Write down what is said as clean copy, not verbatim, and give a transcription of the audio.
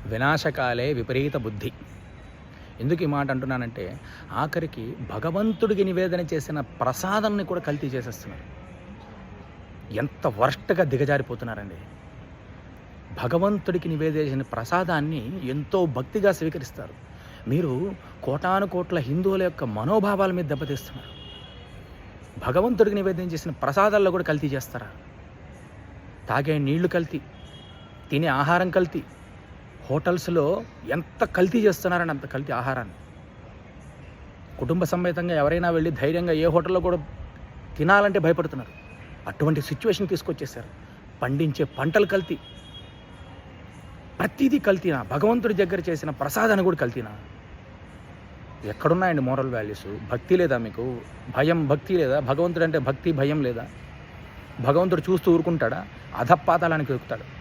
వినాశకాలే విపరీత బుద్ధి. ఎందుకు ఈ మాట అంటున్నానంటే, ఆఖరికి భగవంతుడికి నివేదన చేసిన ప్రసాదాన్ని కూడా కల్తీ చేసేస్తున్నారు. ఎంత వర్స్ట్‌గా దిగజారిపోతున్నారండి. భగవంతుడికి నివేదించిన ప్రసాదాన్ని ఎంతో భక్తిగా స్వీకరిస్తారు. మీరు కోటాను కోట్ల హిందువుల యొక్క మనోభావాల మీద దెబ్బతీస్తున్నారు. భగవంతుడికి నివేదన చేసిన ప్రసాదాల్లో కూడా కల్తీ చేస్తారా? తాగే నీళ్లు కల్తీ, తినే ఆహారం కల్తీ. హోటల్స్లో ఎంత కల్తీ చేస్తున్నారని అంత కల్తీ ఆహారాన్ని. కుటుంబ సమేతంగా ఎవరైనా వెళ్ళి ధైర్యంగా ఏ హోటల్లో కూడా తినాలంటే భయపడుతున్నారు. అటువంటి సిచ్యువేషన్ తీసుకొచ్చేసారు. పండించే పంటలు కల్తీ, ప్రతిదీ కల్తీనా? భగవంతుడి దగ్గర చేసిన ప్రసాదాన్ని కూడా కల్తీనా? ఎక్కడున్నాయండి మోరల్ వాల్యూస్? భక్తి లేదా మీకు? భయం భక్తి లేదా? భగవంతుడు అంటే భక్తి భయం లేదా? భగవంతుడు చూస్తూ ఊరుకుంటాడా? అధపాతాళానికి ఎక్కుతాడు.